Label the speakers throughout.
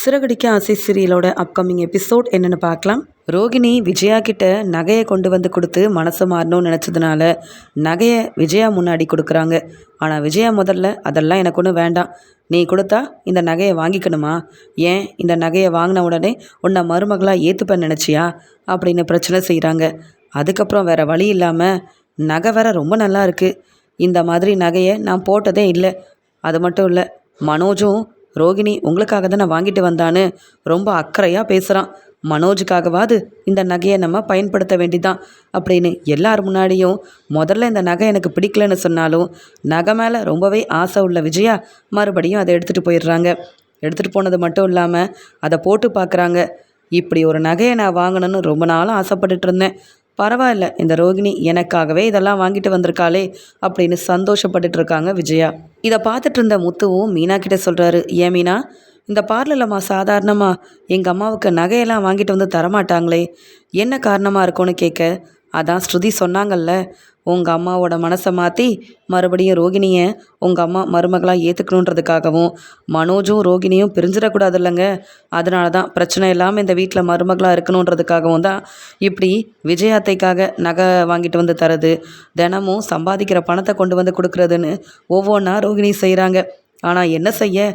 Speaker 1: சிறகடிக்க ஆசை சீரியலோட upcoming episode என்னென்னு பார்க்கலாம். ரோகிணி விஜயா கிட்ட நகையை கொண்டு வந்து கொடுத்து மனசை மாறணும்னு நினச்சதுனால நகையை விஜயா முன்னாடி கொடுக்குறாங்க. ஆனால் விஜயா முதல்ல அதெல்லாம் எனக்கு ஒன்றும் வேண்டாம், நீ கொடுத்தா இந்த நகையை வாங்கிக்கணுமா, ஏன் இந்த நகையை வாங்கின உடனே உன்னை மருமகளாக ஏற்றுப்பேன்னு நினச்சியா அப்படின்னு பிரச்சனை செய்கிறாங்க. அதுக்கப்புறம் வேறு வழி இல்லாமல் நகை வேற ரொம்ப நல்லா இருக்குது, இந்த மாதிரி நகையை நான் போட்டதே இல்லை, அது மட்டும் இல்லை மனோஜும் ரோகிணி உங்களுக்காக தான் நான் வாங்கிட்டு வந்தான்னு ரொம்ப அக்கறையாக பேசுகிறான், மனோஜுக்காகவாது இந்த நகையை நம்ம பயன்படுத்த வேண்டிதான் அப்படின்னு எல்லார் முன்னாடியும் முதல்ல இந்த நகை எனக்கு பிடிக்கலன்னு சொன்னாலும் நகை மேலே ரொம்பவே ஆசை உள்ள விஜயா மறுபடியும் அதை எடுத்துகிட்டு போயிடுறாங்க. எடுத்துகிட்டு போனது மட்டும் இல்லாமல் அதை போட்டு பார்க்குறாங்க. இப்படி ஒரு நகையை நான் வாங்கணும்னு ரொம்ப நாளும் ஆசைப்பட்டுட்டு இருந்தேன், பரவாயில்ல இந்த ரோகிணி எனக்காகவே இதெல்லாம் வாங்கிட்டு வந்திருக்காளே அப்படின்னு சந்தோஷப்பட்டுட்டு இருக்காங்க விஜயா. இதை பார்த்துட்டு இருந்த முத்துவும் மீனா கிட்ட சொல்கிறாரு, ஏன் மீனா, இந்த பார்லர்லம்மா சாதாரணமாக எங்கள் அம்மாவுக்கு நகையெல்லாம் வாங்கிட்டு வந்து தரமாட்டாங்களே, என்ன காரணமாக இருக்கும்னு கேட்க, அதான் ஸ்ருதி சொன்னாங்கல்ல, உங்கள் அம்மாவோட மனசை மாற்றி மறுபடியும் ரோகிணியை உங்கள் அம்மா மருமகளாக ஏற்றுக்கணுன்றதுக்காகவும் மனோஜும் ரோகிணியும் பிரிஞ்சிடக்கூடாது இல்லைங்க, அதனால தான் பிரச்சனை இல்லாமல் இந்த வீட்டில் மருமகளாக இருக்கணுன்றதுக்காகவும் தான் இப்படி விஜயாத்தைக்காக நகை வாங்கிட்டு வந்து தரது, தினமும் சம்பாதிக்கிற பணத்தை கொண்டு வந்து கொடுக்குறதுன்னு ஒவ்வொன்றா ரோகிணி செய்கிறாங்க. ஆனால் என்ன செய்ய,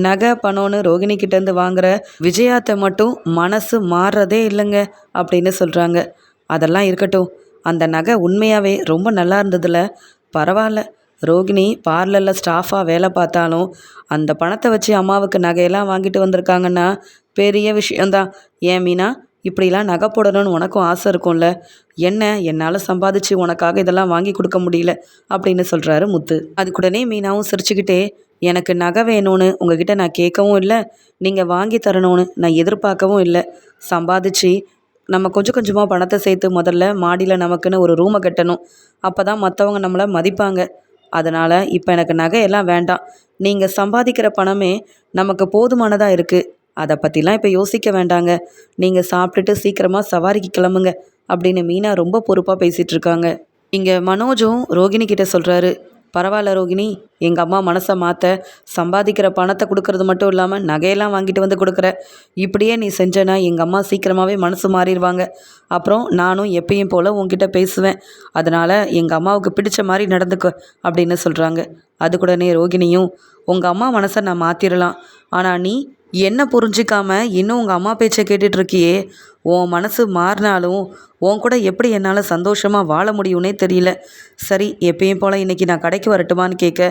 Speaker 1: நகை பணம்னு ரோகிணிக்கிட்டேருந்து வாங்குகிற விஜயாத்தை மட்டும் மனசு மாறுறதே இல்லைங்க அப்படின்னு சொல்கிறாங்க. அதெல்லாம் இருக்கட்டும், அந்த நகை உண்மையாகவே ரொம்ப நல்லா இருந்ததில்ல, பரவாயில்ல, ரோகிணி பார்லரில் ஸ்டாஃபாக வேலை பார்த்தாலும் அந்த பணத்தை வச்சு அம்மாவுக்கு நகையெல்லாம் வாங்கிட்டு வந்திருக்காங்கன்னா பெரிய விஷயந்தான். ஏன் மீனா, இப்படிலாம் நகை போடணும்னு உனக்கும் ஆசை இருக்கும்ல, என்ன என்னால் சம்பாதிச்சு உனக்காக இதெல்லாம் வாங்கி கொடுக்க முடியல அப்படின்னு சொல்கிறாரு முத்து. அதுக்குடனே மீனாவும் சிரிச்சுக்கிட்டே, எனக்கு நகை வேணும்னு உங்ககிட்ட நான் கேட்கவும் இல்லை, நீங்கள் வாங்கி தரணும்னு நான் எதிர்பார்க்கவும் இல்லை, சம்பாதிச்சு நம்ம கொஞ்சம் கொஞ்சமாக பணத்தை சேர்த்து முதல்ல மாடியில் நமக்குன்னு ஒரு ரூமை கட்டணும், அப்போ தான் மற்றவங்க நம்மளை மதிப்பாங்க, அதனால் இப்போ எனக்கு நகையெல்லாம் வேண்டாம், நீங்கள் சம்பாதிக்கிற பணமே நமக்கு போதுமானதாக இருக்குது, அதை பற்றிலாம் இப்போ யோசிக்க வேண்டாங்க, நீங்கள் சாப்பிட்டுட்டு சீக்கிரமாக சவாரிக்கு கிளம்புங்க அப்படின்னு மீனா ரொம்ப பொறுப்பாக பேசிகிட்டு இருக்காங்க. இங்கே மனோஜும் ரோகிணி கிட்ட சொல்கிறாரு, பரவாயில்ல ரோகிணி, எங்கள் அம்மா மனசை மாற்ற சம்பாதிக்கிற பணத்தை கொடுக்கறது மட்டும் இல்லாமல் நகையெல்லாம் வாங்கிட்டு வந்து கொடுக்குற, இப்படியே நீ செஞ்சனா எங்கள் அம்மா சீக்கிரமாகவே மனசு மாறிடுவாங்க, அப்புறம் நானும் எப்பயும் போல் உங்ககிட்ட பேசுவேன், அதனால் எங்கள் அம்மாவுக்கு பிடிச்ச மாதிரி நடந்துக்க அப்படின்னு சொல்கிறாங்க. அதுக்கூடனே ரோகிணியும், உங்கள் அம்மா மனசை நான் மாற்றிடலாம், ஆனால் நீ என்ன புரிஞ்சிக்காம இன்னும் உங்கள் அம்மா பேச்சை கேட்டுட்ருக்கியே, உன் மனசு மாறினாலும் உன் கூட எப்படி என்னால் சந்தோஷமாக வாழ முடியும்னே தெரியல, சரி எப்பயும் போல் இன்றைக்கி நான் கடைக்கு வரட்டுமான்னு கேட்க,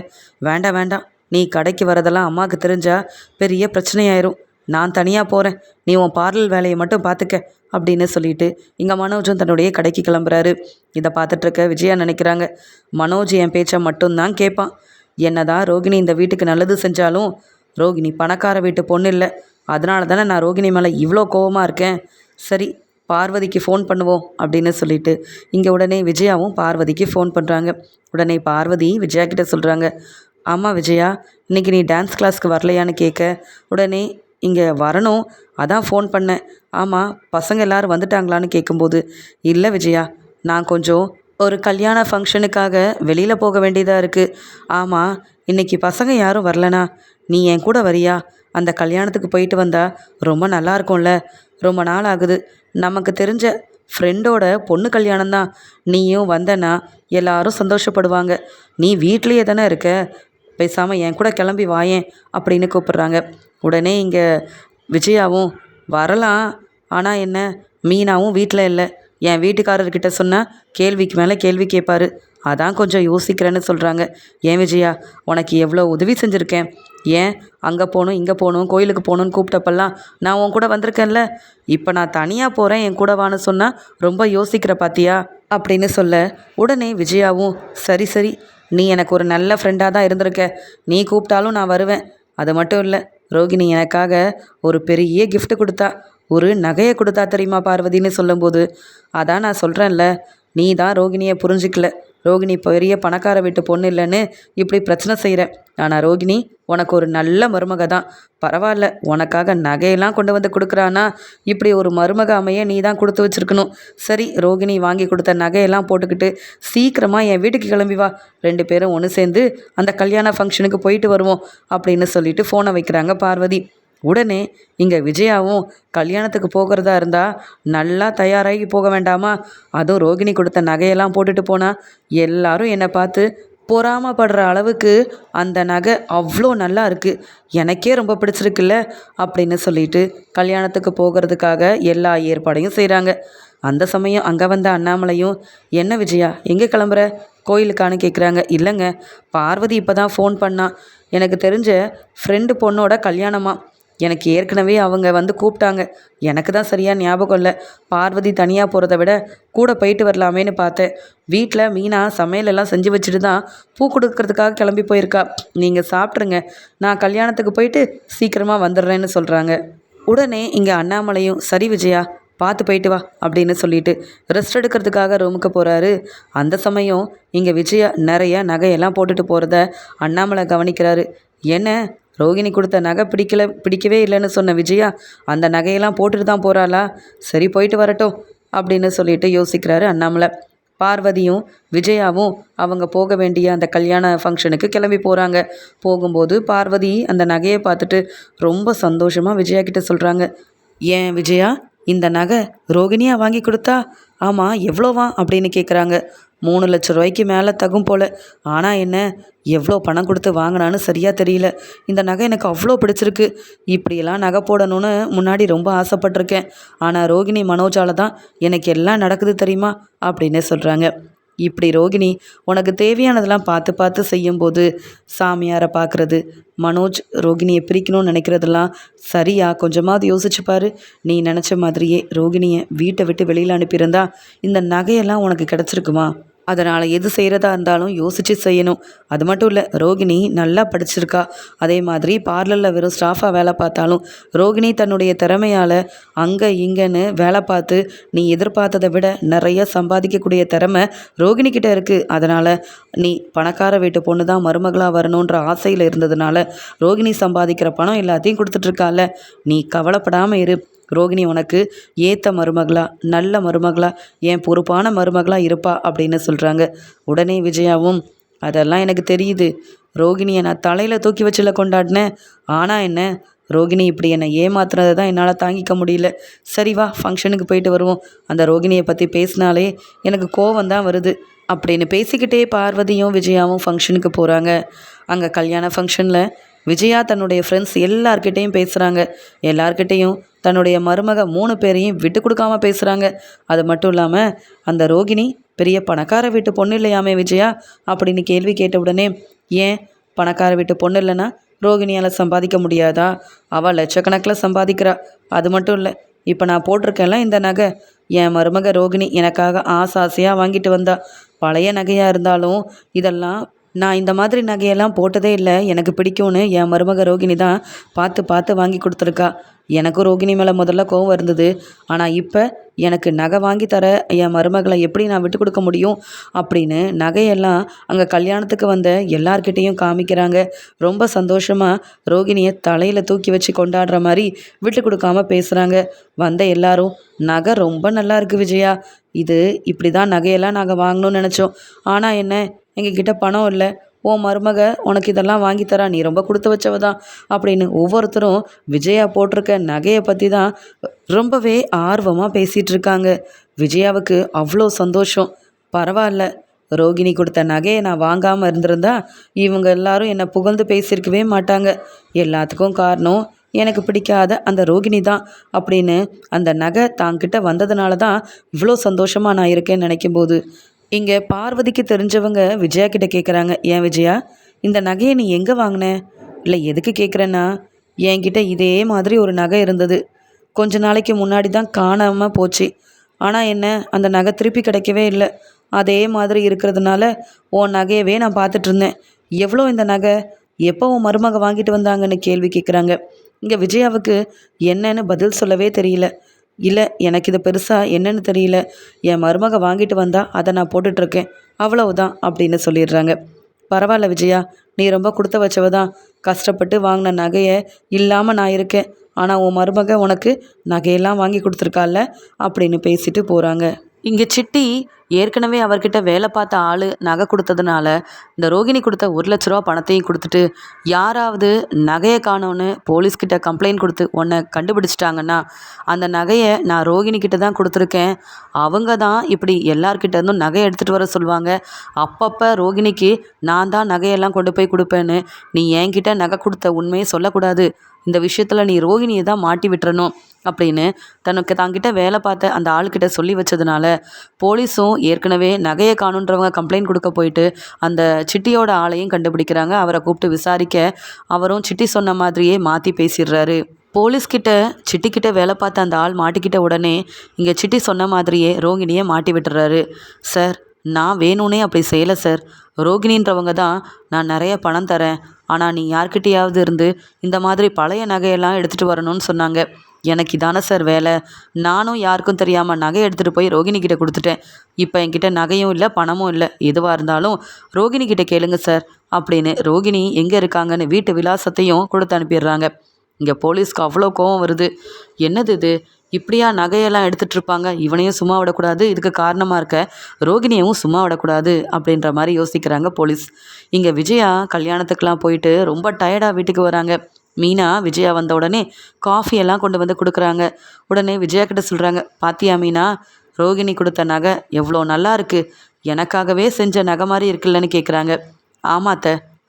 Speaker 1: வேண்டாம் வேண்டாம், நீ கடைக்கு வரதெல்லாம் அம்மாவுக்கு தெரிஞ்சால் பெரிய பிரச்சனையாயிரும், நான் தனியாக போகிறேன், நீ உன் பார்லர் வேலையை மட்டும் பார்த்துக்க அப்படின்னு சொல்லிட்டு இங்கே மனோஜும் தன்னுடைய கடைக்கு கிளம்புறாரு. இதை பார்த்துட்ருக்க விஜயா நினைக்கிறாங்க, மனோஜ் என் பேச்சை மட்டும்தான் கேட்பான், என்னதான் ரோகிணி இந்த வீட்டுக்கு நல்லது செஞ்சாலும் ரோகிணி பணக்கார வீட்டு பொண்ணு இல்லை, அதனால தானே நான் ரோகிணி மேலே இவ்வளோ கோவமாக இருக்கேன், சரி பார்வதிக்கு ஃபோன் பண்ணுவோம் அப்படின்னு சொல்லிட்டு இங்கே உடனே விஜயாவும் பார்வதிக்கு ஃபோன் பண்ணுறாங்க. உடனே பார்வதி விஜயா கிட்ட சொல்கிறாங்க, ஆமாம் விஜயா, இன்றைக்கி நீ டான்ஸ் கிளாஸ்க்கு வரலையான்னு கேட்க, உடனே இங்கே வரணும் அதான் ஃபோன் பண்ணேன், ஆமாம் பசங்க எல்லோரும் வந்துட்டாங்களான்னு கேட்கும்போது, இல்லை விஜயா, நான் கொஞ்சம் ஒரு கல்யாண ஃபங்க்ஷனுக்காக வெளியில் போக வேண்டியதாக இருக்குது, ஆமாம் இன்றைக்கி பசங்க யாரும் வரலனா நீ என் கூட வரியா, அந்த கல்யாணத்துக்கு போயிட்டு வந்தால் ரொம்ப நல்லா இருக்கும்ல, ரொம்ப நாள் ஆகுது, நமக்கு தெரிஞ்ச ஃப்ரெண்டோட பொண்ணு கல்யாணம்தான், நீயும் வந்தனா எல்லாரும் சந்தோஷப்படுவாங்க, நீ வீட்லேயே தானே இருக்க, பேசாமல் என் கூட கிளம்பி வாயேன் அப்படின்னு கூப்பிட்றாங்க. உடனே இங்கே விஜயாவும், வரலாம், ஆனால் என்ன மீனாவும் வீட்டில் இல்லை, என் வீட்டுக்காரர்கிட்ட சொன்னால் கேள்விக்கு மேலே கேள்வி கேட்பாரு, அதான் கொஞ்சம் யோசிக்கிறேன்னு சொல்கிறாங்க. ஏன் விஜயா, உனக்கு எவ்வளோ உதவி செஞ்சுருக்கேன், ஏன் அங்கே போகணும் இங்கே போகணும் கோயிலுக்கு போகணுன்னு கூப்பிட்டப்பெல்லாம் நான் உன் கூட வந்திருக்கேன்ல, இப்போ நான் தனியாக போகிறேன் என் கூட வான்னு சொன்னால் ரொம்ப யோசிக்கிற பாத்தியா அப்படின்னு சொல்ல, உடனே விஜயாவும், சரி சரி, நீ எனக்கு ஒரு நல்ல ஃப்ரெண்டாக தான் இருந்திருக்க, நீ கூப்பிட்டாலும் நான் வருவேன், அது மட்டும் இல்லை ரோகிணி எனக்காக ஒரு பெரிய gift கொடுத்தா, ஒரு நகையை கொடுத்தா தெரியுமா பார்வதின்னு சொல்லும்போது, அதான் நான் சொல்கிறேன்ல, நீ தான் ரோகிணியை புரிஞ்சிக்கல, ரோகிணி பெரிய பணக்கார வீட்டு பொண்ணு இல்லைன்னு இப்படி பிரச்சனை செய்கிற, ஆனால் ரோகிணி உனக்கு ஒரு நல்ல மருமக தான், பரவாயில்ல, உனக்காக நகையெல்லாம் கொண்டு வந்து கொடுக்குறானா, இப்படி ஒரு மருமக அமைய நீ தான் கொடுத்து வச்சுருக்கணும், சரி ரோகிணி வாங்கி கொடுத்த நகையெல்லாம் போட்டுக்கிட்டு சீக்கிரமாக என் வீட்டுக்கு கிளம்பி வா, 2 பேரும் ஒன்று சேர்ந்து அந்த கல்யாண ஃபங்க்ஷனுக்கு போயிட்டு வருவோம் அப்படின்னு சொல்லிட்டு ஃபோனை வைக்கிறாங்க பார்வதி. உடனே இங்கே விஜயாவும் கல்யாணத்துக்கு போகிறதா இருந்தால் நல்லா தயாராகி போக வேண்டாமா? அதுவும் ரோகிணி கொடுத்த நகையெல்லாம் போட்டுட்டு போனால் எல்லாரும் என்னை பார்த்து பொறாமப்படுற அளவுக்கு அந்த நகை அவ்வளோ நல்லா இருக்குது, எனக்கே ரொம்ப பிடிச்சிருக்குல்ல அப்படின்னு சொல்லிட்டு கல்யாணத்துக்கு போகிறதுக்காக எல்லா ஏற்பாடையும் செய்கிறாங்க. அந்த சமயம் அங்கே வந்த அண்ணாமலையும், என்ன விஜயா எங்கே கிளம்புற, கோயிலுக்கானு கேட்குறாங்க. இல்லைங்க, பார்வதி இப்போ தான் ஃபோன் பண்ணா, எனக்கு தெரிஞ்ச ஃப்ரெண்டு பொண்ணோட கல்யாணமா, எனக்கு ஏற்கனவே அவங்க வந்து கூப்பிட்டாங்க, எனக்கு தான் சரியாக ஞாபகம் இல்லை, பார்வதி தனியாக போகிறத விட கூட போயிட்டு வரலாமேன்னு பார்த்தேன். வீட்டில் மீனா சமையலெல்லாம் செஞ்சு வச்சுட்டு தான் பூ கொடுக்கறதுக்காக கிளம்பி போயிருக்கா, நீங்கள் சாப்பிட்ருங்க, நான் கல்யாணத்துக்கு போயிட்டு சீக்கிரமாக வந்துடுறேன்னு சொல்கிறாங்க. உடனே இங்கே அண்ணாமலையும், சரி விஜயா பார்த்து போயிட்டு வா அப்படின்னு சொல்லிட்டு ரெஸ்ட் எடுக்கிறதுக்காக ரூமுக்கு போகிறாரு. அந்த சமயம் இங்கே விஜயா நிறைய நகையெல்லாம் போட்டுட்டு போகிறத அண்ணாமலை கவனிக்கிறாரு. என்ன, ரோகிணி கொடுத்த நகை பிடிக்கவே இல்லைன்னு சொன்ன விஜயா அந்த நகையெல்லாம் போட்டுட்டு தான் போகிறாளா? சரி போயிட்டு வரட்டும் அப்படின்னு சொல்லிட்டு யோசிக்கிறாரு அண்ணாமலை. பார்வதியும் விஜயாவும் அவங்க போக வேண்டிய அந்த கல்யாண ஃபங்க்ஷனுக்கு கிளம்பி போகிறாங்க. போகும்போது பார்வதி அந்த நகையை பார்த்துட்டு ரொம்ப சந்தோஷமாக விஜயா கிட்ட சொல்கிறாங்க. ஏன் விஜயா, இந்த நகை ரோகிணியாக வாங்கி கொடுத்தா? ஆமாம், எவ்வளோவா அப்படின்னு கேட்குறாங்க. 3 லட்ச ரூபாய்க்கு மேலே தகும் போல். ஆனால் என்ன, எவ்வளோ பணம் கொடுத்து வாங்கினான்னு சரியாக தெரியல. இந்த நகை எனக்கு அவ்வளோ பிடிச்சிருக்கு. இப்படியெல்லாம் நகை போடணும்னு முன்னாடி ரொம்ப ஆசைப்பட்டிருக்கேன். ஆனால் ரோகிணி மனோஜால் தான் எனக்கு எல்லாம் நடக்குது தெரியுமா அப்படின்னு சொல்கிறாங்க. இப்படி ரோகிணி உனக்கு தேவையானதெல்லாம் பார்த்து பார்த்து செய்யும்போது சாமியாரை பார்க்குறது, மனோஜ் ரோகிணியை பிரிக்கணும்னு நினைக்கிறதெல்லாம் சரியா? கொஞ்சமாவது யோசிச்சு பாரு. நீ நினச்ச மாதிரியே ரோகிணியை வீட்டை விட்டு வெளியில் அனுப்பியிருந்தா இந்த நகையெல்லாம் உனக்கு கிடச்சிருக்குமா? அதனால் எது செய்கிறதா இருந்தாலும் யோசித்து செய்யணும். அது மட்டும் இல்லை, ரோகிணி நல்லா படிச்சிருக்கா. அதே மாதிரி பார்லரில் வெறும் ஸ்டாஃபாக வேலை பார்த்தாலும் ரோகிணி தன்னுடைய திறமையால் அங்கே இங்கேன்னு வேலை பார்த்து நீ எதிர்பார்த்ததை விட நிறைய சம்பாதிக்கக்கூடிய திறமை ரோகிணிக்கிட்ட இருக்குது. அதனால் நீ பணக்கார வீட்டு பொண்ணு தான் மருமகளாக வரணுன்ற ஆசையில் இருந்ததுனால ரோகிணி சம்பாதிக்கிற பணம் எல்லாத்தையும் கொடுத்துட்ருக்கால. நீ கவலைப்படாமல் இரு. ரோகிணி உனக்கு ஏற்ற மருமகளா, நல்ல மருமகளா, என் பொறுப்பான மருமகளா இருப்பா அப்படின்னு சொல்கிறாங்க. உடனே விஜயாவும், அதெல்லாம் எனக்கு தெரியுது, ரோகிணியை நான் தலையில் தூக்கி வச்சுல கொண்டாடினேன். ஆனால் என்ன, ரோகிணி இப்படி என்னை ஏமாத்துறதை தான் என்னால் தாங்கிக்க முடியல. சரி வா, ஃபங்க்ஷனுக்கு போயிட்டு வருவோம். அந்த ரோகிணியை பற்றி பேசினாலே எனக்கு கோவம் தான் வருது அப்படின்னு பேசிக்கிட்டே பார்வதியும் விஜயாவும் ஃபங்க்ஷனுக்கு போகிறாங்க. அங்கே கல்யாண ஃபங்க்ஷனில் விஜயா தன்னுடைய ஃப்ரெண்ட்ஸ் எல்லார்கிட்டேயும் பேசுகிறாங்க. எல்லார்கிட்டேயும் தன்னுடைய மருமக 3 பேரையும் விட்டு கொடுக்காம பேசுகிறாங்க. அது மட்டும் இல்லாமல் அந்த ரோகிணி பெரிய பணக்கார வீட்டு பொண்ணு இல்லையாமே விஜயா அப்படின்னு கேள்வி கேட்ட உடனே, ஏன் பணக்கார வீட்டு பொண்ணு இல்லைன்னா ரோகிணியால் சம்பாதிக்க முடியாதா? அவள் லட்சக்கணக்கில் சம்பாதிக்கிறா. அது மட்டும் இல்லை, இப்போ நான் போட்டிருக்கேன்ல இந்த நகை, என் மருமக ரோகிணி எனக்காக ஆசையாக வாங்கிட்டு வந்தா. பழைய நகையாக இருந்தாலும் இதெல்லாம் நான் இந்த மாதிரி நகையெல்லாம் போட்டதே இல்லை, எனக்கு பிடிக்கும்னு என் மருமக ரோகிணி தான் பார்த்து பார்த்து வாங்கி கொடுத்துருக்கா. எனக்கும் ரோகிணி மேலே முதல்ல கோவம் இருந்தது. ஆனால் இப்போ எனக்கு நகை வாங்கி தர என் மருமகளை எப்படி நான் விட்டு கொடுக்க முடியும் அப்படின்னு நகையெல்லாம் அங்கே கல்யாணத்துக்கு வந்த எல்லார்கிட்டேயும் காமிக்கிறாங்க. ரொம்ப சந்தோஷமாக ரோகிணியை தலையில் தூக்கி வச்சு கொண்டாடுற மாதிரி விட்டு கொடுக்காம பேசுகிறாங்க. வந்த எல்லாரும், நகை ரொம்ப நல்லா இருக்குது விஜயா, இது இப்படி தான் நகையெல்லாம் நாங்கள் வாங்கணும்னு நினச்சோம். ஆனால் என்ன, எங்ககிட்ட பணம் இல்லை, உன் மருமக உனக்கு இதெல்லாம் வாங்கித்தரா, நீ ரொம்ப கொடுத்து வச்சவ தான் அப்படின்னு ஒவ்வொருத்தரும் விஜயா போட்டிருக்க நகையை பற்றி தான் ரொம்பவே ஆர்வமாக பேசிகிட்டு இருக்காங்க. விஜயாவுக்கு அவ்வளோ சந்தோஷம். பரவாயில்ல, ரோகிணி கொடுத்த நகையை நான் வாங்காமல் இருந்திருந்தா இவங்க எல்லாரும் என்னை புகழ்ந்து பேசியிருக்கவே மாட்டாங்க. எல்லாத்துக்கும் காரணம் எனக்கு பிடிக்காத அந்த ரோகிணி தான் அப்படின்னு அந்த நகை தாங்கிட்ட வந்ததுனால தான் இவ்வளோ சந்தோஷமாக நான் இருக்கேன்னு நினைக்கும்போது இங்கே பார்வதிக்கு தெரிஞ்சவங்க விஜயா கிட்ட கேட்குறாங்க, ஏன் விஜயா, இந்த நகையை நீ எங்கே வாங்கின? இல்லை எதுக்கு கேட்குறேன்னா, என்கிட்ட இதே மாதிரி ஒரு நகை இருந்தது, கொஞ்ச நாளைக்கு முன்னாடி தான் காணாமல் போச்சு. ஆனால் என்ன, அந்த நகை திருப்பி கிடைக்கவே இல்லை. அதே மாதிரி இருக்கிறதுனால உன் நகையவே நான் பார்த்துட்டு இருந்தேன். எவ்வளோ இந்த நகை, எப்போ உன் மருமக வாங்கிட்டு வந்தாங்கன்னு கேள்வி கேட்குறாங்க. இங்கே விஜயாவுக்கு என்னன்னு பதில் சொல்லவே தெரியல. இல்லை, எனக்கு இது பெருசாக என்னன்னு தெரியல, என் மருமக வாங்கிட்டு வந்தா அதை நான் போட்டுட்ருக்கேன், அவ்வளவுதான் அப்படின்னு சொல்லிடுறாங்க. பரவாயில்ல விஜயா, நீ ரொம்ப கொடுத்து வச்சவ தான், கஷ்டப்பட்டு வாங்கின நகையை இல்லாமல் நான் இருக்கேன், ஆனால் உன் மருமக உனக்கு நகையெல்லாம் வாங்கி கொடுத்துருக்கால அப்படின்னு பேசிட்டு போகிறாங்க. இங்கே சிட்டி ஏற்கனவே அவர்கிட்ட வேலை பார்த்த ஆள் நகை கொடுத்ததுனால இந்த ரோகிணி கொடுத்த 1,00,000 பணத்தையும் கொடுத்துட்டு யாராவது நகையை காணோன்னு போலீஸ்கிட்ட கம்ப்ளைண்ட் கொடுத்து உன்னை கண்டுபிடிச்சிட்டாங்கன்னா அந்த நகையை நான் ரோகிணி கிட்ட தான் கொடுத்துருக்கேன், அவங்க தான் இப்படி எல்லார்கிட்ட இருந்தும் நகையை எடுத்துகிட்டு வர சொல்லுவாங்க, அப்பப்போ ரோகிணிக்கு நான் தான் நகையெல்லாம் கொண்டு போய் கொடுப்பேன்னு நீ என்கிட்ட நகை கொடுத்த உண்மையை சொல்லக்கூடாது, இந்த விஷயத்தில் நீ ரோகிணியை தான் மாட்டி விட்டுறணும் அப்படின்னு தாங்கிட்ட வேலை பார்த்த அந்த ஆள்கிட்ட சொல்லி வச்சதுனால போலீஸும் ஏற்கனவே நகையை காணுன்றவங்க கம்ப்ளைண்ட் கொடுக்க போயிட்டு அந்த சிட்டியோட ஆளையும் கண்டுபிடிக்கிறாங்க. அவரை கூப்பிட்டு விசாரிக்க அவரும் சிட்டி சொன்ன மாதிரியே மாற்றி பேசிடுறாரு. போலீஸ்கிட்ட சிட்டிக்கிட்ட வேலை பார்த்த அந்த ஆள் மாட்டிக்கிட்ட உடனே இங்கே சிட்டி சொன்ன மாதிரியே ரோகிணியை மாட்டி விட்டுறாரு. சார், நான் வேணும்னே அப்படி செய்யலை சார், ரோகிணின்றவங்க தான் நான் நிறைய பணம் தரேன், ஆனால் நீ யார்கிட்டையாவது இருந்து இந்த மாதிரி பழைய நகையெல்லாம் எடுத்துகிட்டு வரணும்னு சொன்னாங்க, எனக்கு இதானே சார் வேலை, நானும் யாருக்கும் தெரியாமல் நகையை எடுத்துகிட்டு போய் ரோகிணி கிட்ட கொடுத்துட்டேன், இப்போ என்கிட்ட நகையும் இல்லை பணமும் இல்லை, எதுவாக இருந்தாலும் ரோகிணி கிட்ட கேளுங்க சார் அப்படின்னு ரோகிணி எங்கே இருக்காங்கன்னு வீட்டு விலாசத்தையும் கொடுத்து அனுப்பிடுறாங்க. இங்கே போலீஸ்க்கு அவ்வளோ கோவம் வருது. என்னது இது, இப்படியா நகையெல்லாம் எடுத்துகிட்டு இருப்பாங்க, இவனையும் சும்மா விடக்கூடாது, இதுக்கு காரணமாக இருக்க ரோகிணியவும் சும்மா விடக்கூடாது அப்படின்ற மாதிரி யோசிக்கிறாங்க போலீஸ். இங்கே விஜயா கல்யாணத்துக்கெலாம் போயிட்டு ரொம்ப டயர்டாக வீட்டுக்கு வராங்க. மீனா விஜயா வந்த உடனே காஃபி எல்லாம் கொண்டு வந்து கொடுக்குறாங்க. உடனே விஜயா கிட்ட சொல்கிறாங்க, பாத்தியா மீனா, ரோகிணி கொடுத்த நகை எவ்வளோ நல்லா இருக்குது, எனக்காகவே செஞ்ச நகை மாதிரி இருக்குல்லன்னு கேட்குறாங்க. ஆமாத்த,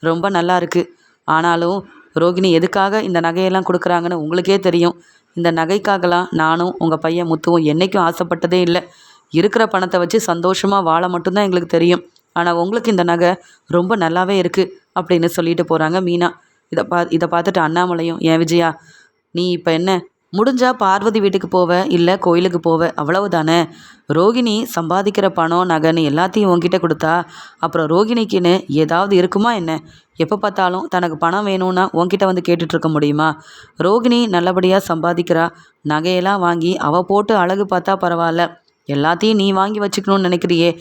Speaker 1: ரொம்ப நல்லா இருக்குது, ஆனாலும் ரோகிணி எதுக்காக இந்த நகையெல்லாம் கொடுக்குறாங்கன்னு உங்களுக்கே தெரியும், இந்த நகைக்காகலாம் நானும் உங்கள் பையன் முத்துவும் என்றைக்கும் ஆசைப்பட்டதே இல்லை, இருக்கிற பணத்தை வச்சு சந்தோஷமாக வாழ மட்டும்தான் எங்களுக்கு தெரியும், ஆனால் உங்களுக்கு இந்த நகை ரொம்ப நல்லாவே இருக்குது அப்படின்னு சொல்லிட்டு போகிறாங்க மீனா. இதை பார்த்துட்டு அண்ணாமலையும், ஏன் விஜயா, நீ இப்போ என்ன முடிஞ்சா பார்வதி வீட்டுக்கு போவ, இல்லை கோயிலுக்கு போவ, அவ்வளவு தானே, ரோகிணி சம்பாதிக்கிற பணம் நகைன்னு எல்லாத்தையும் உங்ககிட்ட கொடுத்தா அப்புறம் ரோகிணிக்குன்னு ஏதாவது இருக்குமா என்ன, எப்போ பார்த்தாலும் தனக்கு பணம் வேணும்னா உன்கிட்ட வந்து கேட்டுட்ருக்க முடியுமா, ரோகிணி நல்லபடியாக சம்பாதிக்கிறா, நகையெல்லாம் வாங்கி அவள் போட்டு அழகு பார்த்தா பரவாயில்ல, எல்லாத்தையும் நீ வாங்கி வச்சுக்கணும்னு நினைக்கிறியே,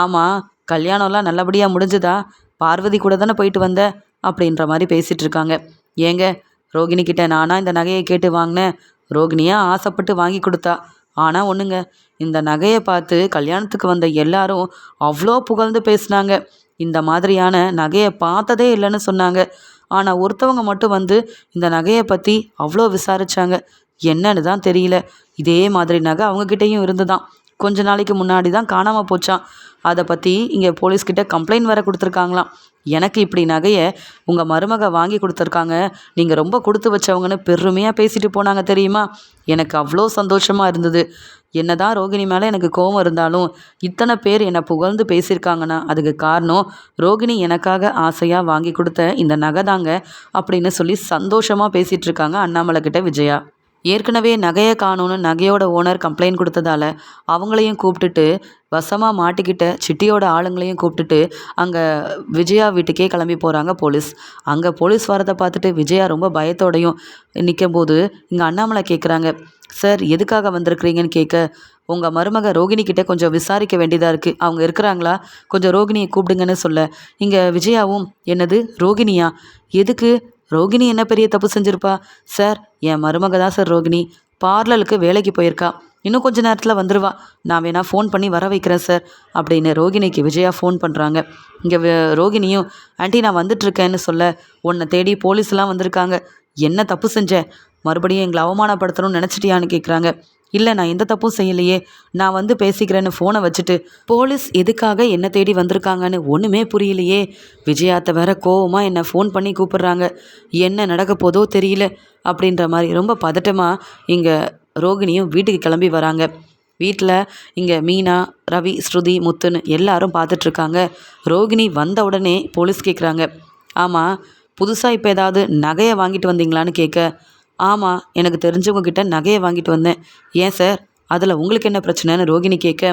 Speaker 1: ஆமாம் கல்யாணம்லாம் நல்லபடியாக முடிஞ்சுதா, பார்வதி கூட தானே போயிட்டு வந்த அப்படின்ற மாதிரி பேசிகிட்டு இருக்காங்க. ஏங்க, ரோகிணிக்கிட்ட நானாக இந்த நகையை கேட்டு வாங்கினேன், ரோகிணியாக ஆசைப்பட்டு வாங்கி கொடுத்தா, ஆனால் ஒன்றுங்க, இந்த நகையை பார்த்து கல்யாணத்துக்கு வந்த எல்லாரும் அவ்வளோ புகழ்ந்து பேசினாங்க, இந்த மாதிரியான நகையை பார்த்ததே இல்லைன்னு சொன்னாங்க, ஆனால் ஒருத்தவங்க மட்டும் வந்து இந்த நகையை பற்றி அவ்வளோ விசாரித்தாங்க, என்னன்னு தான் தெரியல, இதே மாதிரி நகை அவங்கக்கிட்டேயும் இருந்து தான் கொஞ்ச நாளைக்கு முன்னாடி தான் காணாமல் போச்சான், அதை பற்றி இங்கே போலீஸ்கிட்ட கம்ப்ளைண்ட் வேறு கொடுத்துருக்காங்களாம், எனக்கு இப்படி நகையை உங்கள் மருமக வாங்கி கொடுத்துருக்காங்க, நீங்கள் ரொம்ப கொடுத்து வச்சவங்கன்னு பெருமையாக பேசிட்டு போனாங்க தெரியுமா, எனக்கு அவ்வளோ சந்தோஷமாக இருந்தது, என்னதான் ரோகிணி மேலே எனக்கு கோபம் இருந்தாலும் இத்தனை பேர் என்னை புகழ்ந்து பேசியிருக்காங்கன்னா அதுக்கு காரணம் ரோகிணி எனக்காக ஆசையாக வாங்கி கொடுத்த இந்த நகை தாங்க அப்படின்னு சொல்லி சந்தோஷமாக பேசிகிட்டு இருக்காங்க அண்ணாமலை கிட்ட விஜயா. ஏற்கனவே நகையை காணோன்னு நகையோட ஓனர் கம்ப்ளைண்ட் கொடுத்ததால அவங்களையும் கூப்பிட்டுட்டு வசமாக மாட்டிக்கிட்ட சிட்டியோட ஆளுங்களையும் கூப்பிட்டுட்டு அங்கே விஜயா வீட்டுக்கே கிளம்பி போகிறாங்க போலீஸ். அங்கே போலீஸ் வரதை பார்த்துட்டு விஜயா ரொம்ப பயத்தோடையும் நிற்கும்போது இங்கே அண்ணாமலை கேட்குறாங்க, சார் எதுக்காக வந்திருக்கிறீங்கன்னு கேட்க, உங்கள் மருமக ரோகிணி கிட்டே கொஞ்சம் விசாரிக்க வேண்டியதாக இருக்குது, அவங்க இருக்கிறாங்களா, கொஞ்சம் ரோகிணியை கூப்பிடுங்கன்னு சொல்ல, இங்கே விஜயாவும் என்னது ரோகிணியா, எதுக்கு, ரோகிணி என்ன பெரிய தப்பு செஞ்சுருப்பா, சார் என் மருமக தான் சார் ரோகிணி, பார்லருக்கு வேலைக்கு போயிருக்கா, இன்னும் கொஞ்ச நேரத்தில் வந்துடுவா, நான் வேணா ஃபோன் பண்ணி வர வைக்கிறேன் சார் அப்படின்னு ரோகிணிக்கு விஜயா ஃபோன் பண்ணுறாங்க. இங்கே ரோகிணியும் ஆண்டி நான் வந்துட்டுருக்கேன்னு சொல்ல, உன்னை தேடி போலீஸ்லாம் வந்திருக்காங்க, என்ன தப்பு செஞ்ச, மறுபடியும் எங்களை அவமானப்படுத்தணும்னு நினச்சிட்டியான்னு கேட்குறாங்க. இல்லை நான் எந்த தப்பும் செய்யலையே, நான் வந்து பேசிக்கிறேன்னு ஃபோனை வச்சுட்டு போலீஸ் எதுக்காக என்னை தேடி வந்திருக்காங்கன்னு ஒன்றுமே புரியலையே, விஜயாத்தை வேற கோவமாக என்னை ஃபோன் பண்ணி கூப்பிட்றாங்க, என்ன நடக்க போதோ தெரியல அப்படின்ற மாதிரி ரொம்ப பதட்டமாக இங்கே ரோகிணியும் வீட்டுக்கு கிளம்பி வராங்க. வீட்டில் இங்கே மீனா, ரவி, ஸ்ருதி, முத்துன்னு எல்லாரும் பார்த்துட்ருக்காங்க. ரோகிணி வந்த உடனே போலீஸ் கேட்குறாங்க, ஆமாம் புதுசாக இப்போ ஏதாவது நகையை வாங்கிட்டு வந்தீங்களான்னு கேட்க, ஆமாம் எனக்கு தெரிஞ்சவங்க கிட்ட நகையை வாங்கிட்டு வந்தேன், ஏன் சார் அதில் உங்களுக்கு என்ன பிரச்சனைன்னு ரோகிணி கேட்க,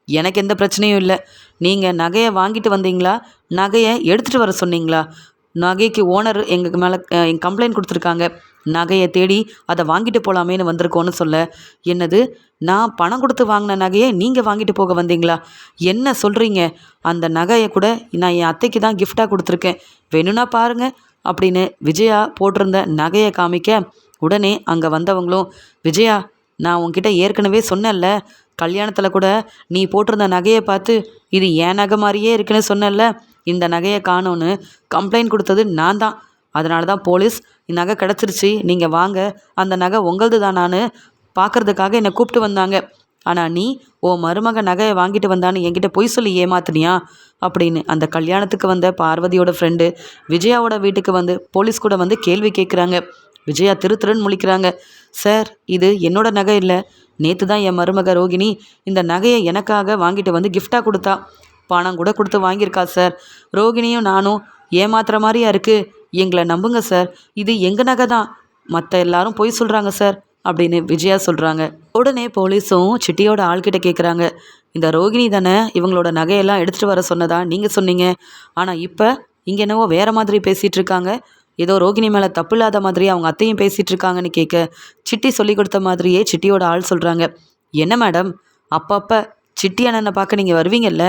Speaker 1: எனக்கு எந்த பிரச்சனையும் இல்லை, நீங்கள் நகையை வாங்கிட்டு வந்தீங்களா, நகையை எடுத்துகிட்டு வர சொன்னீங்களா, நகைக்கு ஓனர் எங்கள் மேலே கம்ப்ளைண்ட் கொடுத்துருக்காங்க, நகையை தேடி அதை வாங்கிட்டு போகலாமேன்னு வந்திருக்கோன்னு சொல்ல, என்னது நான் பணம் கொடுத்து வாங்கின நகையை நீங்கள் வாங்கிட்டு போக வந்தீங்களா, என்ன சொல்கிறீங்க, அந்த நகையை கூட நான் என் அத்தைக்கு தான் கிஃப்டாக கொடுத்துருக்கேன், வேணும்னா பாருங்கள் அப்படின்னு விஜயா போட்டிருந்த நகையை காமிக்க, உடனே அங்கே வந்தவங்களும், விஜயா நான் உன்கிட்ட ஏற்கனவே சொன்னேன்ல, கல்யாணத்தில் கூட நீ போட்டிருந்த நகையை பார்த்து இது என் நகை மாதிரியே இருக்குன்னு சொன்னல, இந்த நகையை காணோன்னு கம்ப்ளைண்ட் கொடுத்தது நான் தான். அதனால தான் போலீஸ் நகை கிடச்சிருச்சு, நீங்கள் வாங்க, அந்த நகை உங்களது தானான்னு பார்க்கறதுக்காக என்னை கூப்பிட்டு வந்தாங்க. ஆனால் நீ உன் மருமக நகையை வாங்கிட்டு வந்தான்னு என்கிட்ட பொய் சொல்லி ஏமாத்துனியா அப்படின்னு அந்த கல்யாணத்துக்கு வந்த பார்வதியோட ஃப்ரெண்டு விஜயாவோட வீட்டுக்கு வந்து போலீஸ் கூட வந்து கேள்வி கேட்குறாங்க. விஜயா திருன்னு முழிக்கிறாங்க. சார், இது என்னோட நகை இல்லை. நேற்று தான் என் மருமக ரோகிணி இந்த நகையை எனக்காக வாங்கிட்டு வந்து கிஃப்டாக கொடுத்தா. பணம் கூட கொடுத்து வாங்கியிருக்கா சார். ரோகிணியும் நானும் ஏமாத்துற மாதிரியா இருக்குது. எங்களை நம்புங்க சார், இது எங்கள் நகை தான். மற்ற எல்லாரும் பொய் சொல்கிறாங்க சார் அப்படின்னு விஜயா சொல்கிறாங்க. உடனே போலீஸும் சிட்டியோட ஆள்கிட்ட கேட்குறாங்க. இந்த ரோகிணி தானே இவங்களோட நகையெல்லாம் எடுத்துகிட்டு வர சொன்னதா நீங்கள் சொன்னீங்க. ஆனால் இப்போ இங்கே என்னவோ வேறு மாதிரி பேசிகிட்டு இருக்காங்க. ஏதோ ரோகிணி மேலே தப்பு இல்லாத மாதிரி அவங்க அத்தையும் பேசிகிட்டு இருக்காங்கன்னு கேட்க, சிட்டி சொல்லி கொடுத்த மாதிரியே சிட்டியோட ஆள் சொல்கிறாங்க. என்ன மேடம், அப்பப்போ சிட்டி அண்ணனை பார்க்க நீங்கள் வருவீங்கல்ல,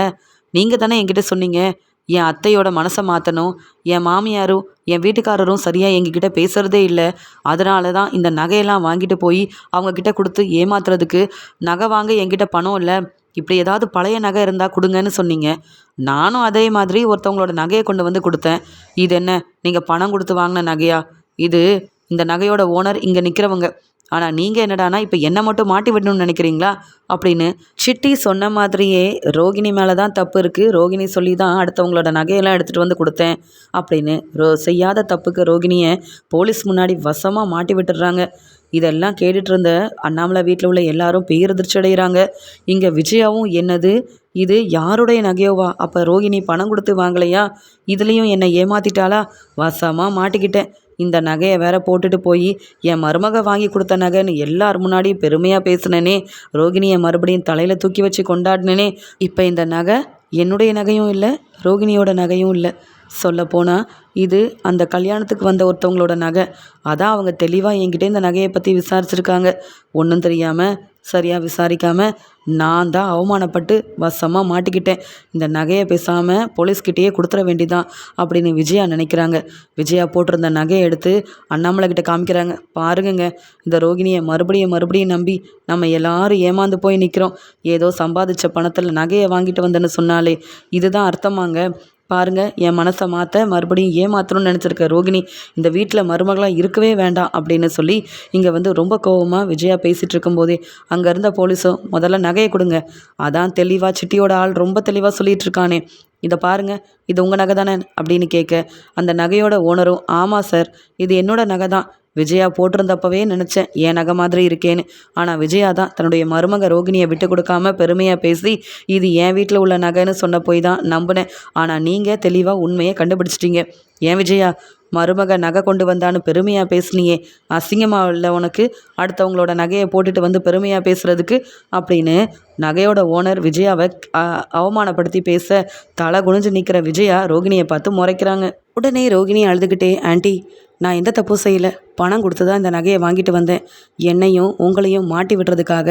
Speaker 1: நீங்கள் தானே என்கிட்ட சொன்னீங்க என் அத்தையோட மனசை மாற்றணும், என் மாமியாரும் என் வீட்டுக்காரரும் சரியாக எங்ககிட்ட பேசுகிறதே இல்லை, அதனால தான் இந்த நகையெல்லாம் வாங்கிட்டு போய் அவங்கக்கிட்ட கொடுத்து ஏமாத்துறதுக்கு. நகை வாங்க என்கிட்ட பணம் இல்லை, இப்படி ஏதாவது பழைய நகை இருந்தால் கொடுங்கன்னு சொன்னீங்க. நானும் அதே மாதிரி ஒருத்தவங்களோட நகையை கொண்டு வந்து கொடுத்தேன். இது என்ன, நீங்கள் பணம் கொடுத்து வாங்கின நகையா? இது இந்த நகையோட ஓனர் இங்கே நிற்கிறவங்க. ஆனால் நீங்கள் என்னடானா இப்போ என்னை மட்டும் மாட்டி விடணும்னு நினைக்கிறீங்களா அப்படின்னு சிட்டி சொன்ன மாதிரியே ரோகிணி மேலே தான் தப்பு இருக்குது, ரோகிணி சொல்லி தான் அடுத்தவங்களோட நகையெல்லாம் எடுத்துகிட்டு வந்து கொடுத்தேன் அப்படின்னு செய்யாத தப்புக்கு ரோகிணியை போலீஸ் முன்னாடி வசமாக மாட்டி விட்டுடுறாங்க. இதெல்லாம் கேட்டுட்டு இருந்த அண்ணாமலை வீட்டில் உள்ள எல்லாரும் பேரதிர்ச்சி அடைகிறாங்க. இங்கே விஜயாவும் என்னது இது யாருடைய நகையோவா, அப்போ ரோகிணி பணம் கொடுத்து வாங்கலையா, இதுலேயும் என்னை ஏமாத்திட்டாளா, வசமாக மாட்டிக்கிட்டேன். இந்த நகையை வேற போட்டுட்டு போய் என் மருமக வாங்கி கொடுத்த நகைன்னு எல்லார் முன்னாடி பெருமையாக பேசினேனே, ரோகிணியை மறுபடியும் தலையில் தூக்கி வச்சு கொண்டாடினேனே. இப்போ இந்த நகை என்னுடைய நகையும் இல்லை, ரோகிணியோட நகையும் இல்லை. சொல்லப்போனால் இது அந்த கல்யாணத்துக்கு வந்த ஒருத்தவங்களோட நகை. அதான் அவங்க தெளிவாக என்கிட்ட இந்த நகையை பற்றி விசாரிச்சிருக்காங்க. ஒன்றும் தெரியாமல் சரியாக விசாரிக்காமல் நான் தான் அவமானப்பட்டு வசமாக மாட்டிக்கிட்டேன். இந்த நகையை பேசாமல் போலீஸ்கிட்டேயே கொடுத்துட வேண்டிதான் அப்படின்னு விஜயா நினைக்கிறாங்க. விஜயா போட்டிருந்த நகையை எடுத்து அண்ணாமலை கிட்ட காமிக்கிறாங்க. பாருங்கங்க, இந்த ரோகிணியை மறுபடியும் நம்பி நம்ம எல்லாரும் ஏமாந்து போய் நிற்கிறோம். ஏதோ சம்பாதிச்ச பணத்தில் நகையை வாங்கிட்டு வந்தேன்னு சொன்னாலே இதுதான் அர்த்தமாங்க. பாருங்கள், என் மனசை மாற்ற மறுபடியும் ஏமாற்றணும்னு நினச்சிருக்க ரோகிணி இந்த வீட்டில் மருமகளாக இருக்கவே வேண்டாம் அப்படின்னு சொல்லி இங்கே வந்து ரொம்ப கோபமாக விஜயா பேசிகிட்டு இருக்கும்போதே அங்கே இருந்த போலீஸும் முதல்ல நகையை கொடுங்க, அதான் தெளிவாக சிட்டியோட ஆள் ரொம்ப தெளிவாக சொல்லிகிட்டு இருக்கானே, இதை பாருங்கள், இது உங்கள் நகை தானே அப்படின்னு கேட்க, அந்த நகையோட ஓனரும் ஆமாம் சார், இது என்னோட நகை தான். விஜயா போட்டிருந்தப்பவே நினச்சேன் என் நகை மாதிரி இருக்கேன்னு. ஆனால் விஜயா தான் தன்னுடைய மருமக ரோகிணியை விட்டு கொடுக்காம பெருமையாக பேசி இது என் வீட்டில் உள்ள நகைன்னு சொன்ன போய் தான் நம்பினேன். ஆனால் நீங்கள் தெளிவாக உண்மையை கண்டுபிடிச்சிட்டீங்க. ஏன் விஜயா, மருமக நகை கொண்டு வந்தான்னு பெருமையாக பேசுனியே, அசிங்கமாக இல்லை உனக்கு அடுத்தவங்களோட நகையை போட்டுட்டு வந்து பெருமையாக பேசுகிறதுக்கு அப்படின்னு நகையோட ஓனர் விஜயாவை அவமானப்படுத்தி பேச தலை குனிஞ்சு நிற்கிற விஜயா ரோகிணியை பார்த்து முறைக்கிறாங்க. உடனே ரோகிணி அழுதுகிட்டே, ஆண்டி, நான் எந்த தப்பும் செய்யலை, பணம் கொடுத்து தான் இந்த நகையை வாங்கிட்டு வந்தேன். என்னையும் உங்களையும் மாட்டி விடுறதுக்காக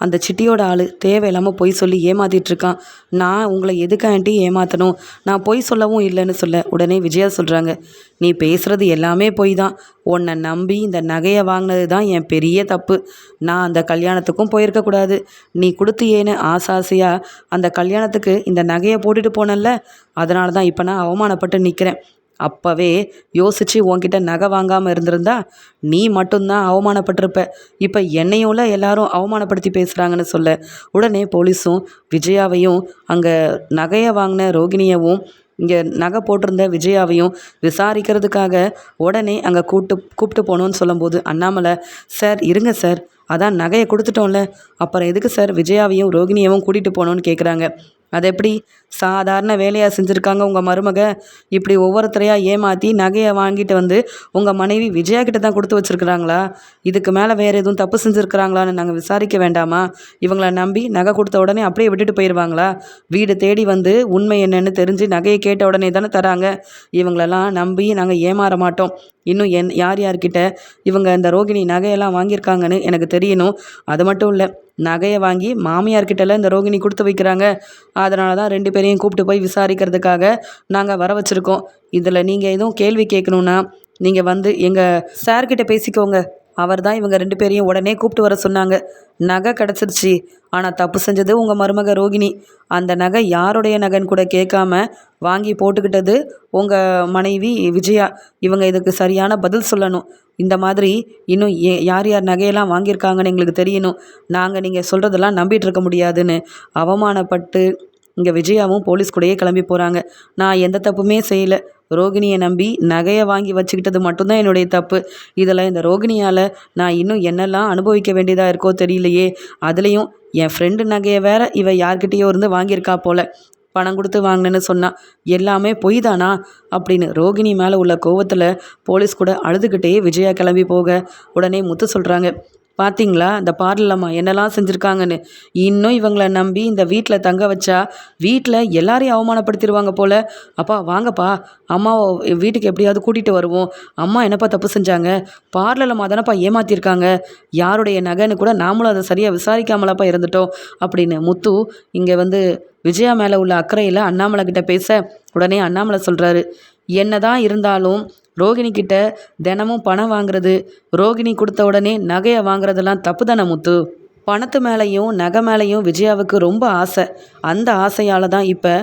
Speaker 1: அந்த சிட்டியோட ஆள் தேவையில்லாமல் பொய் சொல்லி ஏமாத்திட்டுருக்கான். நான் உங்களை எதுக்கு ஆண்டி ஏமாற்றணும், நான் பொய் சொல்லவும் இல்லைன்னு சொல்ல உடனே விஜயா சொல்கிறாங்க, நீ பேசுகிறது எல்லாமே பொய் தான். உன்னை நம்பி இந்த நகையை வாங்கினது தான் என் பெரிய தப்பு. நான் அந்த கல்யாணத்துக்கும் போயிருக்கக்கூடாது. நீ கொடுத்தியேன்னு ஆசாசியாக அந்த கல்யாணத்துக்கு இந்த நகையை போட்டுட்டு போனல, அதனால தான் இப்போ நான் அவமானப்பட்டு நிற்கிறேன். அப்போவே யோசித்து உன்கிட்ட நகை வாங்காமல் இருந்திருந்தா நீ மட்டும்தான் அவமானப்பட்டிருப்ப. இப்போ என்னையும்ல எல்லாரும் அவமானப்படுத்தி பேசுகிறாங்கன்னு சொல்ல உடனே போலீஸும் விஜயாவையும் அங்கே நகையை வாங்கின ரோகிணியவும் இங்கே நகை போட்டிருந்த விஜயாவையும் விசாரிக்கிறதுக்காக உடனே அங்கே கூப்பிட்டு போகணுன்னு சொல்லும்போது அண்ணாமலை, சார் இருங்க சார், அதான் நகையை கொடுத்துட்டோம்ல, அப்புறம் எதுக்கு சார் விஜயாவையும் ரோகிணியவும் கூட்டிகிட்டு போகணுன்னு கேட்குறாங்க. அது எப்படி சாதாரண வேலையாக செஞ்சுருக்காங்க உங்கள் மருமக, இப்படி ஒவ்வொருத்தரையாக ஏமாற்றி நகையை வாங்கிட்டு வந்து உங்கள் மனைவி விஜயா கிட்ட தான் கொடுத்து வச்சுருக்குறாங்களா? இதுக்கு மேலே வேறு எதுவும் தப்பு செஞ்சுருக்குறாங்களான்னு நாங்கள் விசாரிக்க வேண்டாமா? இவங்கள நம்பி நகை கொடுத்த உடனே அப்படியே விட்டுட்டு போயிடுவாங்களா? வீடு தேடி வந்து உண்மை என்னன்னு தெரிஞ்சு நகையை கேட்ட உடனே தானே தராங்க. இவங்களெல்லாம் நம்பி நாங்கள் ஏமாற மாட்டோம். இன்னும் யார்கிட்ட இவங்க இந்த ரோகிணி நகையெல்லாம் வாங்கியிருக்காங்கன்னு எனக்கு தெரியணும். அது மட்டும் இல்லை, நகையை வாங்கி மாமியார்கிட்டலாம் இந்த ரோகிணி கொடுத்து வைக்கிறாங்க. அதனால தான் 2 பேரையும் கூப்பிட்டு போய் விசாரிக்கிறதுக்காக நாங்கள் வர வச்சுருக்கோம். இதில் நீங்கள் எதுவும் கேள்வி கேட்கணுன்னா நீங்கள் வந்து எங்கள் சார்கிட்ட பேசிக்கோங்க அவர் தான் இவங்க 2 பேரையும் உடனே கூப்பிட்டு வர சொன்னாங்க. நகை கிடச்சிருச்சு. ஆனால் தப்பு செஞ்சது உங்கள் மருமக ரோகிணி. அந்த நகை யாருடைய நகைன்னு கூட கேட்காம வாங்கி போட்டுக்கிட்டது உங்கள் மனைவி விஜயா. இவங்க இதுக்கு சரியான பதில் சொல்லணும். இந்த மாதிரி இன்னும் யார் யார் நகையெல்லாம் வாங்கியிருக்காங்கன்னு எங்களுக்கு தெரியணும். நாங்கள் நீங்கள் சொல்கிறதெல்லாம் நம்பிட்டு இருக்க முடியாதுன்னு அவமானப்பட்டு இங்கே விஜயாவும் போலீஸ் கூடயே கிளம்பி போகிறாங்க. நான் எந்த தப்புமே செய்யலை. ரோகிணியை நம்பி நகையை வாங்கி வச்சுக்கிட்டது மட்டும்தான் என்னுடைய தப்பு. இதில் இந்த ரோகிணியால் நான் இன்னும் என்னெல்லாம் அனுபவிக்க வேண்டியதாக இருக்கோ தெரியலையே. அதுலேயும் என் ஃப்ரெண்டு நகையை வேற இவ யார்கிட்டேயோ இருந்து வாங்கியிருக்கா போல. பணம் கொடுத்து வாங்கினேன்னு சொன்னா. எல்லாமே பொய் தானா அப்படின்னு ரோகிணி மேலே உள்ள கோவத்தில் போலீஸ் கூட அழுதுகிட்டே விஜயா கிளம்பி போக உடனே முத்து சொல்கிறாங்க, பார்த்தீங்களா இந்த பார்லம்மா என்னெல்லாம் செஞ்சுருக்காங்கன்னு. இன்னும் இவங்களை நம்பி இந்த வீட்டில் தங்க வச்சா வீட்டில் எல்லாரையும் அவமானப்படுத்திடுவாங்க போல. அப்பா வாங்கப்பா, அம்மாவை வீட்டுக்கு எப்படியாவது கூட்டிகிட்டு வருவோம். அம்மா என்னப்பா தப்பு செஞ்சாங்க? பார்லம்மா தானப்பா ஏமாற்றிருக்காங்க. யாருடைய நகைன்னு கூட நாமளும் அதை சரியாக விசாரிக்காமலாப்பா இருந்துட்டோம் அப்படின்னு முத்து இங்கே விஜயா மேலே உள்ள அக்கறையில் அண்ணாமலை கிட்ட பேச உடனே அண்ணாமலை சொல்கிறாரு, என்னதான் இருந்தாலும் ரோகிணி கிட்ட தினமும் பணம் வாங்குறது, ரோகிணி கொடுத்த உடனே நகையை வாங்குறதெல்லாம் தப்பு தானே முத்து. பணத்து மேலேயும் நகை மேலேயும் விஜயாவுக்கு ரொம்ப ஆசை. அந்த ஆசையால் தான் இப்போ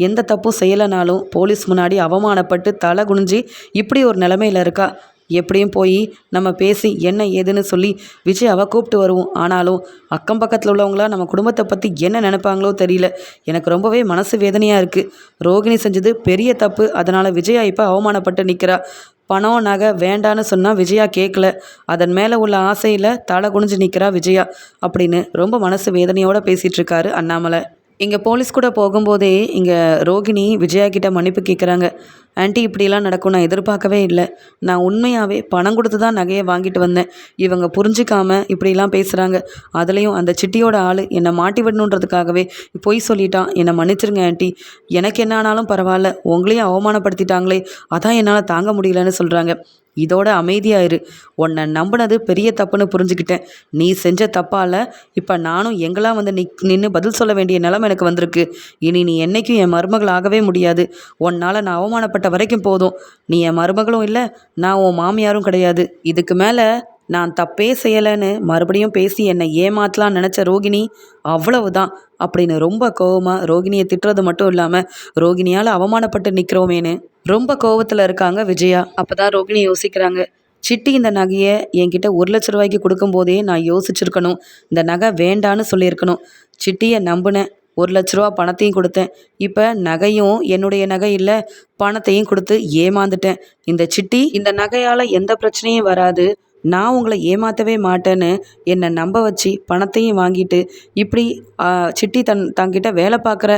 Speaker 1: எந்த தப்பும் செய்யலைனாலும் போலீஸ் முன்னாடி அவமானப்பட்டு தலை குனிஞ்சி இப்படி ஒரு நிலமையில இருக்கா. எப்படியும் போய் நம்ம பேசி என்ன ஏதுன்னு சொல்லி விஜயாவை கூப்பிட்டு வருவோம். ஆனாலும் அக்கம் பக்கத்தில் உள்ளவங்களாம் நம்ம குடும்பத்தை பற்றி என்ன நினைப்பாங்களோ தெரியல. எனக்கு ரொம்பவே மனசு வேதனையாக இருக்குது. ரோகிணி செஞ்சது பெரிய தப்பு. அதனால் விஜயா இப்போ அவமானப்பட்டு நிற்கிறா. பணம் நகை வேண்டான்னு சொன்னால் விஜயா கேட்கல. அதன் மேலே உள்ள ஆசையில் தலை குனிஞ்சு நிற்கிறா விஜயா அப்படின்னு ரொம்ப மனசு வேதனையோடு பேசிகிட்டு இருக்காரு அண்ணாமலை. இங்கே போலீஸ் கூட போகும்போதே இங்கே ரோகிணி விஜயா கிட்ட மன்னிப்பு கேட்குறாங்க. ஆன்ட்டி, இப்படிலாம் நடக்கும் நான் எதிர்பார்க்கவே இல்லை. நான் உண்மையாகவே பணம் கொடுத்து தான் நகையை வாங்கிட்டு வந்தேன். இவங்க புரிஞ்சிக்காம இப்படிலாம் பேசுகிறாங்க. அதுலேயும் அந்த சிட்டியோட ஆள் என்னை மாட்டி விடணுன்றதுக்காகவே பொய் சொல்லிட்டான். என்னை மன்னிச்சிருங்க ஆன்ட்டி. எனக்கு என்ன ஆனாலும் பரவாயில்ல, உங்களையும் அவமானப்படுத்திட்டாங்களே, அதான் என்னால் தாங்க முடியலன்னு சொல்கிறாங்க. இதோட அமைதியாயிரு. உன்னை நம்பினது பெரிய தப்புன்னு புரிஞ்சுக்கிட்டேன். நீ செஞ்ச தப்பால் இப்போ நானும் எங்களாம் நின்று பதில் சொல்ல வேண்டிய நிலைமை எனக்கு வந்திருக்கு. இனி நீ என்றைக்கும் என் மருமகள் ஆகவே முடியாது. உன்னால் நான் அவமானப்பட்ட வரைக்கும் போதும். நீ என் மருமகளும் இல்லை, நான் உன் மாமியாரும் கிடையாது. இதுக்கு மேலே நான் தப்பே செய்யலைன்னு மறுபடியும் பேசி என்னை ஏமாத்தலான்னு நினச்ச ரோகிணி அவ்வளவுதான் அப்படின்னு ரொம்ப கோவமாக ரோகிணியை திட்டுறது மட்டும் இல்லாமல் ரோகிணியால் அவமானப்பட்டு நிற்கிறோமேன்னு ரொம்ப கோவத்தில் இருக்காங்க விஜயா. அப்போ தான் ரோகிணி யோசிக்கிறாங்க, சிட்டி இந்த நகையை என்கிட்ட 1,00,000 கொடுக்கும்போதே நான் யோசிச்சிருக்கணும். இந்த நகை வேண்டான்னு சொல்லியிருக்கணும். சிட்டியை நம்பினேன், 1,00,000 பணத்தையும் கொடுத்தேன். இப்போ நகையும் என்னுடைய நகை இல்லை, பணத்தையும் கொடுத்து ஏமாந்துட்டேன். இந்த சிட்டி இந்த நகையால் எந்த பிரச்சனையும் வராது, நான் உங்களை ஏமாற்றவே மாட்டேன்னு என்னை நம்ப வச்சு பணத்தையும் வாங்கிட்டு இப்படி சிட்டி தங்கிட்ட வேலை பார்க்குற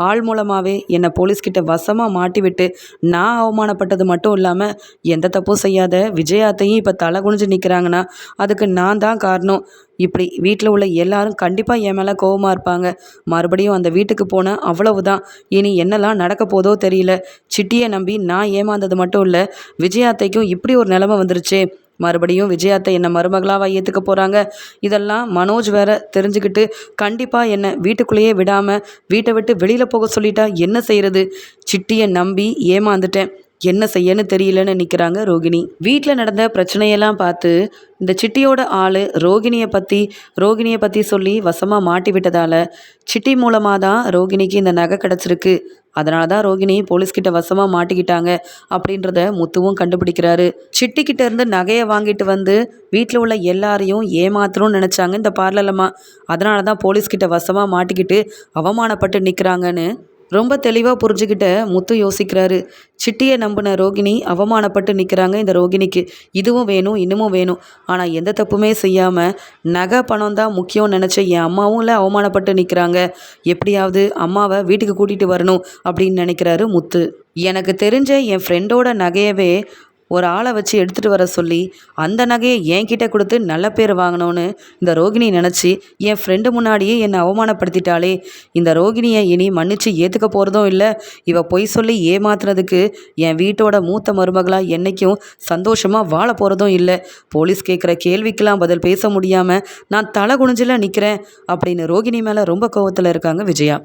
Speaker 1: ஆள் மூலமாகவே என்னை போலீஸ்கிட்ட வசமாக மாட்டி விட்டு நான் அவமானப்பட்டது மட்டும் இல்லாமல் எந்த தப்பும் செய்யாத விஜயாத்தையும் இப்போ தலை குனிஞ்சு நிற்கிறாங்கன்னா அதுக்கு நான் தான் காரணம். இப்படி வீட்டில் உள்ள எல்லாரும் கண்டிப்பாக என் மேலே கோவமாக இருப்பாங்க. மறுபடியும் அந்த வீட்டுக்கு போனேன், அவ்வளவுதான். இனி என்னெல்லாம் நடக்க போதோ தெரியல. சிட்டியை நம்பி நான் ஏமாந்தது மட்டும் இல்லை, விஜயாத்தைக்கும் இப்படி ஒரு நிலைமை வந்துருச்சே. மறுபடியும் விஜயாத்தை என்னை மருமகளாக ஏற்றுக்க போகிறாங்க. இதெல்லாம் மனோஜ் வேற தெரிஞ்சுக்கிட்டு கண்டிப்பாக என்னை வீட்டுக்குள்ளேயே விடாமல் வீட்டை விட்டு வெளியில் போக சொல்லிட்டா என்ன செய்கிறது? சிட்டியை நம்பி ஏமாந்துட்டேன், என்ன செய்யன்னு தெரியலன்னு நிற்கிறாங்க ரோகிணி. வீட்டில் நடந்த பிரச்சனையெல்லாம் பார்த்து இந்த சிட்டியோட ஆள் ரோகிணியை பற்றி சொல்லி வசமாக மாட்டி விட்டதால் சிட்டி மூலமாக தான் ரோகிணிக்கு இந்த நகை கிடச்சிருக்கு. அதனால தான் ரோகிணி போலீஸ்கிட்ட வசமாக மாட்டிக்கிட்டாங்க அப்படின்றத முத்துவும் கண்டுபிடிக்கிறாரு. சிட்டிக்கிட்ட இருந்து நகையை வாங்கிட்டு வீட்டில் உள்ள எல்லாரையும் ஏமாத்தணும்னு நினச்சாங்க இந்த பார்லலம்மா. அதனால தான் போலீஸ்கிட்ட வசமாக மாட்டிக்கிட்டு அவமானப்பட்டு நிற்கிறாங்கன்னு ரொம்ப தெளிவாக புரிஞ்சுக்கிட்ட முத்து யோசிக்கிறாரு. சிட்டியை நம்பின ரோகிணி அவமானப்பட்டு நிற்கிறாங்க. இந்த ரோகிணிக்கு இதுவும் வேணும் இன்னமும் வேணும். ஆனால் எந்த தப்புமே செய்யாமல் நகை பணம் தான் முக்கியம்னு நினச்ச என் அம்மாவும் இல்லை அவமானப்பட்டு நிற்கிறாங்க. எப்படியாவது அம்மாவை வீட்டுக்கு கூட்டிகிட்டு வரணும் அப்படின்னு நினைக்கிறாரு முத்து. எனக்கு தெரிஞ்ச என் ஃப்ரெண்டோட நகையவே ஒரு ஆளை வச்சு எடுத்துகிட்டு வர சொல்லி அந்த நகையை என்கிட்ட கொடுத்து நல்ல பேர் வாங்கணும்னு இந்த ரோகிணி நினச்சி என் ஃப்ரெண்டு முன்னாடியே என்னை அவமானப்படுத்திட்டாளே. இந்த ரோகிணியை இனி மன்னிச்சு ஏற்றுக்க போகிறதும் இல்லை. இவ பொய் சொல்லி ஏமாத்துறதுக்கு என் வீட்டோட மூத்த மருமகளாக என்றைக்கும் சந்தோஷமாக வாழ போகிறதும் இல்லை. போலீஸ் கேட்குற கேள்விக்கெல்லாம் பதில் பேச முடியாமல் நான் தலை குனிஞ்சில் நிற்கிறேன் அப்படின்னு ரோகிணி மேலே ரொம்ப கோவத்தில் இருக்காங்க விஜயா.